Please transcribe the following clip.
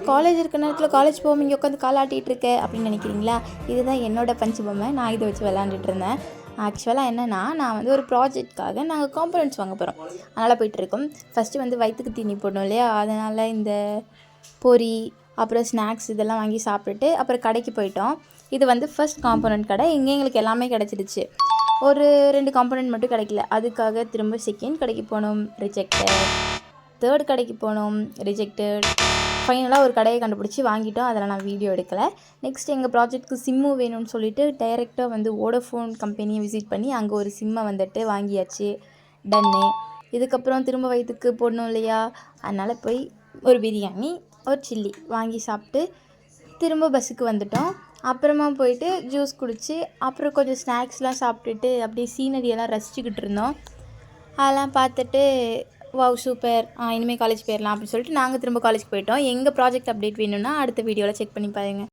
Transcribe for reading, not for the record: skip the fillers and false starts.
College இருக்கிற நேரத்தில் college போகாமல் இங்கே உட்காந்து காலாட்டிகிட்டு இருக்க அப்படின்னு நினைக்கிறீங்களா? இதுதான் என்னோட பஞ்சு பொம்மை. நான் இதை வச்சு விளாண்டுட்டு இருந்தேன். ஆக்சுவலாக என்னென்னா, நான் வந்து ஒரு ப்ராஜெக்ட்காக நாங்கள் காம்பனண்ட்ஸ் வாங்க போகிறோம். அதனால் போய்ட்டுருக்கோம். ஃபஸ்ட்டு வந்து வயிற்றுக்கு தீனி போடணும் இல்லையா? அதனால் இந்த பொரி அப்புறம் ஸ்நாக்ஸ் இதெல்லாம் வாங்கி சாப்பிட்டுட்டு அப்புறம் கடைக்கு போயிட்டோம். இது வந்து ஃபஸ்ட் காம்பனண்ட் கடை. இங்கே எங்களுக்கு எல்லாமே கிடச்சிடுச்சு. ஒரு 2 காம்பனண்ட் மட்டும் கிடைக்கல. அதுக்காக திரும்ப செகண்ட் கடைக்கு போனோம், ரிஜெக்டட். தேர்ட் கடைக்கு போனோம், ரிஜெக்டட். ஃபைனலாக ஒரு கடையை கண்டுபிடிச்சி வாங்கிட்டோம். அதில் நான் வீடியோ எடுக்கலை. நெக்ஸ்ட் எங்கள் ப்ராஜெக்ட்டுக்கு சிம்மு வேணும்னு சொல்லிட்டு டைரெக்டாக வந்து வோடஃபோன் கம்பெனியை விசிட் பண்ணி அங்கே ஒரு சிம்மை வந்துட்டு வாங்கியாச்சு. டன்னு. இதுக்கப்புறம் திரும்ப வயிற்றுக்கு போடணும் இல்லையா? அதனால் போய் ஒரு பிரியாணி, ஒரு சில்லி வாங்கி சாப்பிட்டு திரும்ப பஸ்ஸுக்கு வந்துட்டோம். அப்புறமா போயிட்டு ஜூஸ் குடித்து அப்புறம் கொஞ்சம் ஸ்நாக்ஸ்லாம் சாப்பிட்டுட்டு அப்படியே சீனரியெல்லாம் ரசிச்சுக்கிட்டு இருந்தோம். அதெல்லாம் பார்த்துட்டு வாவ் சூப்பர், இனிமேல் காலேஜ் போயிடலாம் அப்படின்னு சொல்லிட்டு நாங்கள் திரும்ப காலேஜ் போயிட்டோம். எங்கள் ப்ராஜெக்ட் அப்டேட் வேணும்னா அடுத்த வீடியோவில் செக் பண்ணி பாருங்கள்.